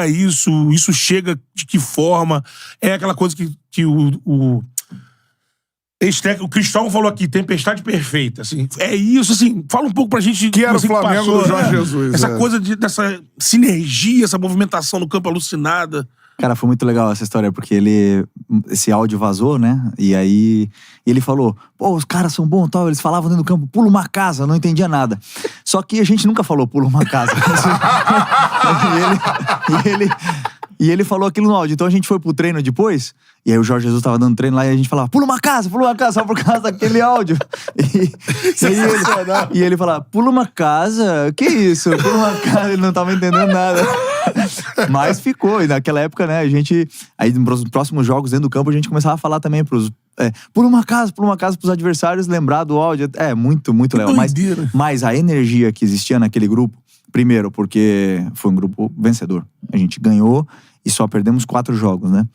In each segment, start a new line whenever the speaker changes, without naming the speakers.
Isso chega de que forma? É aquela coisa que o Cristóvão falou aqui, tempestade perfeita, assim. É isso, assim, fala um pouco pra gente...
Que era o Flamengo do Jorge Jesus.
Essa coisa dessa sinergia, essa movimentação no campo alucinada.
Cara, foi muito legal essa história, porque esse áudio vazou, né? E aí ele falou, pô, os caras são bons, tal. Eles falavam dentro do campo, pula uma casa, não entendia nada. Só que a gente nunca falou pula uma casa. E ele falou aquilo no áudio. Então a gente foi pro treino depois, e aí o Jorge Jesus tava dando treino lá, e a gente falava, pula uma casa, só por causa daquele áudio. E ele falava, pula uma casa? Que isso? Pula uma casa, ele não tava entendendo nada. Mas ficou, e naquela época, né, a gente... Aí nos próximos jogos dentro do campo, a gente começava a falar também pula uma casa pros adversários, lembrar do áudio. É, muito, muito legal. Mas a energia que existia naquele grupo, primeiro, porque foi um grupo vencedor. A gente ganhou e só perdemos 4 jogos, né?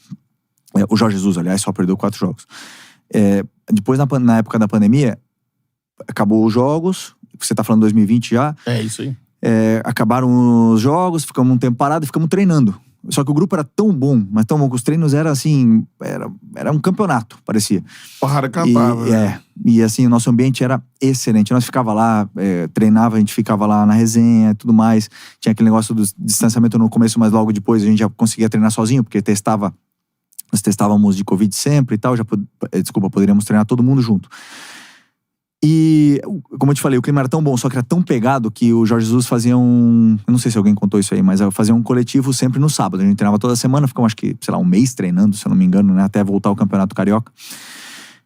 O Jorge Jesus, aliás, só perdeu 4 jogos. Depois, na época da pandemia, acabou os jogos. Você tá falando 2020 já.
É, isso aí.
Acabaram os jogos, ficamos um tempo parado e ficamos treinando. Só que o grupo era tão bom, mas tão bom que os treinos eram assim... Era um campeonato, parecia.
Porrada cantava.
E assim, o nosso ambiente era excelente. Nós ficava lá, treinava, a gente ficava lá na resenha e tudo mais. Tinha aquele negócio do distanciamento no começo, mas logo depois a gente já conseguia treinar sozinho, porque nós testávamos de Covid sempre e tal. Poderíamos treinar todo mundo junto. E, como eu te falei, o clima era tão bom, só que era tão pegado que o Jorge Jesus fazia eu não sei se alguém contou isso aí, mas fazia um coletivo sempre no sábado. A gente treinava toda semana, ficamos acho que, sei lá, um mês treinando, se eu não me engano, né? Até voltar ao Campeonato Carioca.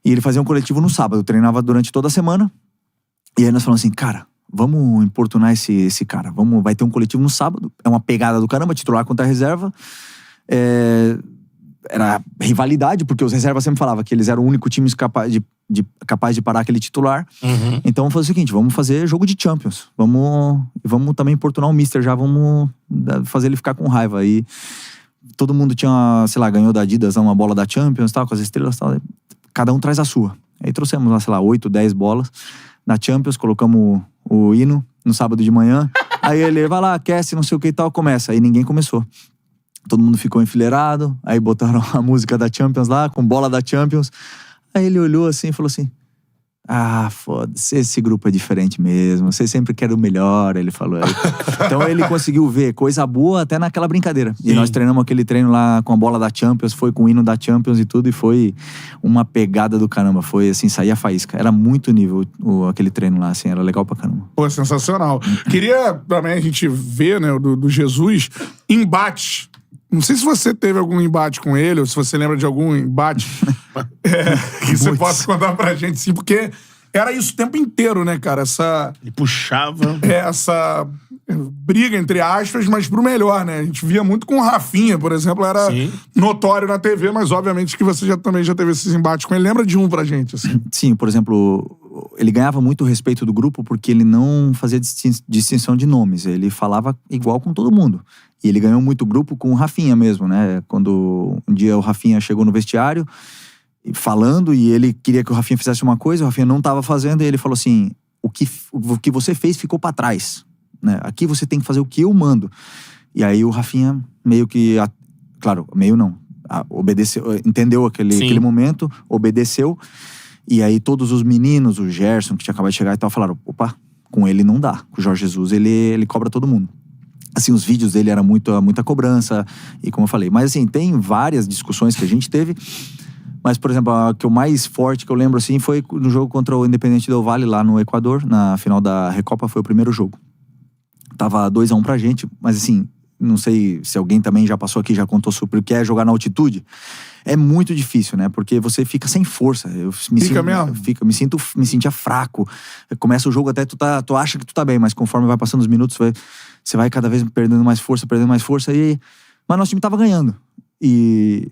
E ele fazia um coletivo no sábado, treinava durante toda a semana. E aí nós falamos assim, cara, vamos importunar esse cara. Vai ter um coletivo no sábado, é uma pegada do caramba, titular contra a reserva. Era rivalidade, porque os reservas sempre falavam que eles eram o único time capaz de parar aquele titular.
Uhum.
Então vamos fazer o seguinte, vamos fazer jogo de Champions. Vamos também importunar o Mister já, vamos fazer ele ficar com raiva. Aí todo mundo tinha, sei lá, ganhou da Adidas uma bola da Champions, tal, com as estrelas, tal. Cada um traz a sua. Aí trouxemos lá, sei lá, 8, 10 bolas na Champions, colocamos o hino no sábado de manhã. Aí ele vai lá, aquece, não sei o que e tal, começa. Aí ninguém começou. Todo mundo ficou enfileirado, aí botaram a música da Champions lá, com bola da Champions. Aí ele olhou assim e falou assim, foda-se, esse grupo é diferente mesmo, vocês sempre querem o melhor, ele falou. Então ele conseguiu ver coisa boa até naquela brincadeira. Sim. E nós treinamos aquele treino lá com a bola da Champions, foi com o hino da Champions e tudo, e foi uma pegada do caramba, foi assim, saía faísca. Era muito nível aquele treino lá, assim, era legal pra caramba.
Pô, sensacional. Queria também a gente ver, né, do Jesus, embate. Não sei se você teve algum embate com ele, ou se você lembra de algum embate que você possa contar pra gente, sim, porque era isso o tempo inteiro, né, cara?
Ele puxava.
Essa briga, entre aspas, mas pro melhor, né? A gente via muito com o Rafinha, por exemplo, era notório na TV, mas obviamente que você também já teve esses embates com ele. Lembra de um pra gente, assim?
Sim, por exemplo, ele ganhava muito o respeito do grupo porque ele não fazia distinção de nomes, ele falava igual com todo mundo. E ele ganhou muito grupo com o Rafinha mesmo, né? Quando um dia o Rafinha chegou no vestiário falando e ele queria que o Rafinha fizesse uma coisa, o Rafinha não estava fazendo, e ele falou assim, o que você fez ficou pra trás, né? Aqui você tem que fazer o que eu mando. E aí o Rafinha meio que, claro, meio não, obedeceu, entendeu aquele momento, obedeceu, e aí todos os meninos, o Gerson, que tinha acabado de chegar e tal, falaram, opa, com ele não dá, com o Jorge Jesus ele cobra todo mundo. Assim, os vídeos dele eram muita cobrança, e como eu falei, mas assim, tem várias discussões que a gente teve, mas, por exemplo, a que o mais forte que eu lembro, assim, foi no jogo contra o Independente Del Valle, lá no Equador, na final da Recopa, foi o primeiro jogo. Tava 2-1 pra gente, mas assim, não sei se alguém também já passou aqui, já contou sobre o que é jogar na altitude. É muito difícil, né? Porque você fica sem força. Me sentia fraco. Começa o jogo até tu acha que tu tá bem, mas conforme vai passando os minutos, você vai cada vez perdendo mais força, mas nosso time tava ganhando. E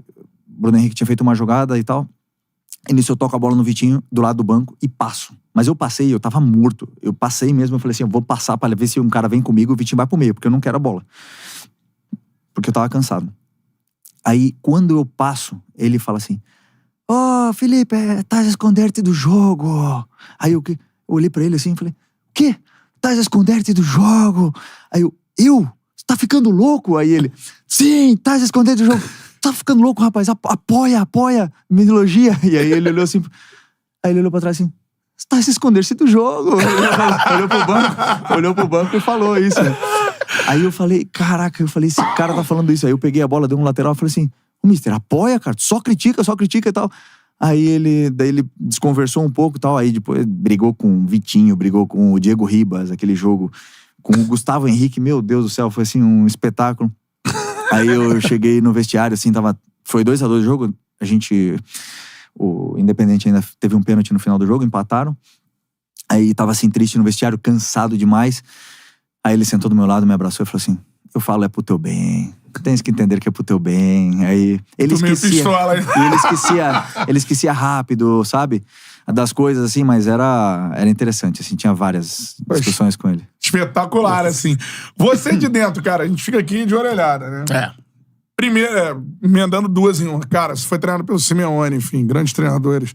o Bruno Henrique tinha feito uma jogada e tal. E nisso eu toco a bola no Vitinho, do lado do banco, e passo. Mas eu passei, eu tava morto. Eu passei mesmo, eu falei assim, eu vou passar pra ver se um cara vem comigo, o Vitinho vai pro meio, porque eu não quero a bola. Porque eu tava cansado. Aí, quando eu passo, ele fala assim, Felipe, estás a esconder-te do jogo. Aí eu olhei pra ele assim e falei, o quê? Estás a esconder-te do jogo? Aí eu? Você tá ficando louco? Aí ele, sim, tá se escondendo do jogo. Tá ficando louco, rapaz. Apoia, me elogia. E aí ele olhou assim, aí ele olhou pra trás assim, você tá se escondendo do jogo. olhou pro banco e falou isso. Né? Aí eu falei, caraca, esse cara tá falando isso. Aí eu peguei a bola, dei um lateral e falei assim, mister, apoia, cara, só critica e tal. Aí daí ele desconversou um pouco e tal, aí depois brigou com o Vitinho, brigou com o Diego Ribas, aquele jogo, com o Gustavo Henrique, meu Deus do céu, foi assim um espetáculo. Aí eu cheguei no vestiário, assim, foi 2-2 o jogo, o Independente ainda teve um pênalti no final do jogo, empataram. Aí tava assim, triste no vestiário, cansado demais. Aí ele sentou do meu lado, me abraçou e falou assim, eu falo, é pro teu bem. Tens que entender que é pro teu bem. Aí ele esquecia. Ele esquecia rápido, sabe? Das coisas, assim, mas era interessante, assim, tinha várias discussões com ele.
Espetacular, assim. Você de dentro, cara, a gente fica aqui de orelhada, né? Primeiro, emendando duas em uma. Cara, você foi treinado pelo Simeone, enfim, grandes treinadores.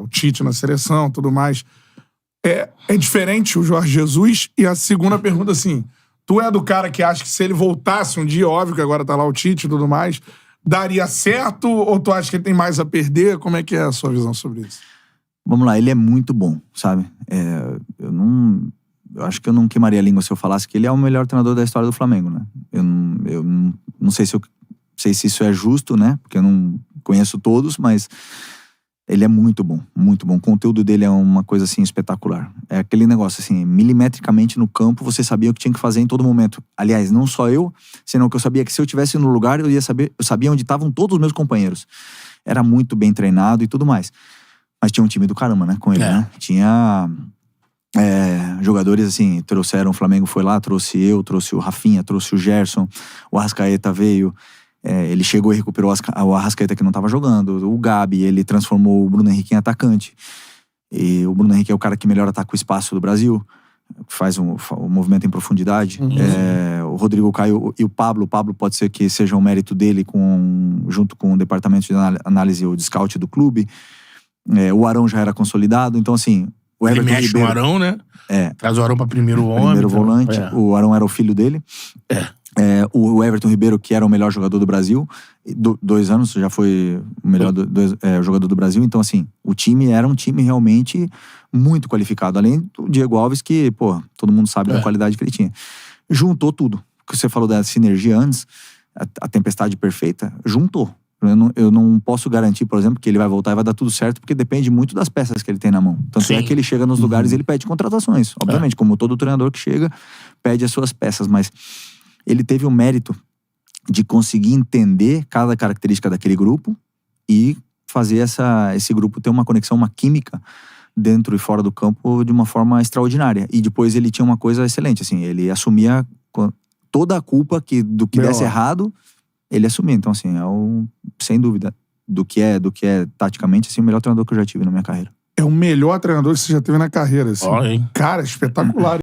O Tite na seleção, tudo mais. É diferente o Jorge Jesus? E a segunda pergunta, assim, tu é do cara que acha que se ele voltasse um dia, óbvio que agora tá lá o Tite e tudo mais, daria certo? Ou tu acha que ele tem mais a perder? Como é que é a sua visão sobre isso?
Vamos lá, ele é muito bom, sabe? Eu acho que eu não queimaria a língua se eu falasse que ele é o melhor treinador da história do Flamengo, né? Eu não sei se isso é justo, né? Porque eu não conheço todos, mas ele é muito bom, muito bom. O conteúdo dele é uma coisa, assim, espetacular. É aquele negócio, assim, milimetricamente no campo, você sabia o que tinha que fazer em todo momento. Aliás, não só eu, senão que eu sabia que se eu estivesse no lugar, eu sabia onde estavam todos os meus companheiros. Era muito bem treinado e tudo mais. Mas tinha um time do caramba, né, com ele, né? Tinha jogadores, assim, trouxeram, o Flamengo foi lá, trouxe o Rafinha, trouxe o Gerson, o Arrascaeta veio, ele chegou e recuperou o Arrascaeta que não tava jogando, o Gabi, ele transformou o Bruno Henrique em atacante, e o Bruno Henrique é o cara que melhor ataca o espaço do Brasil, faz um movimento em profundidade. O Rodrigo Caio e o Pablo pode ser que seja um mérito dele junto com o departamento de análise ou de scout do clube. O Arão já era consolidado, então assim, o
Ele
Everton
mexe
Ribeiro,
no Arão, né? Traz o Arão pra primeiro homem.
primeiro volante, o Arão era o filho dele. O Everton Ribeiro, que era o melhor jogador do Brasil, 2 anos já foi o melhor jogador do Brasil, então assim, o time era um time realmente muito qualificado, além do Diego Alves, que, pô, todo mundo sabe da qualidade que ele tinha. Juntou tudo, que você falou da sinergia antes, a tempestade perfeita, juntou. Eu não posso garantir, por exemplo, que ele vai voltar e vai dar tudo certo, porque depende muito das peças que ele tem na mão. Tanto é que ele chega nos lugares e ele pede contratações. Obviamente, como todo treinador que chega, pede as suas peças. Mas ele teve o mérito de conseguir entender cada característica daquele grupo e fazer esse grupo ter uma conexão, uma química dentro e fora do campo de uma forma extraordinária. E depois ele tinha uma coisa excelente, assim, ele assumia toda a culpa do que desse errado, ele assumia. Então, assim, sem dúvida, do que é taticamente, assim, o melhor treinador que eu já tive na minha carreira.
É o melhor treinador que você já teve na carreira, assim.
Hein?
Cara, espetacular.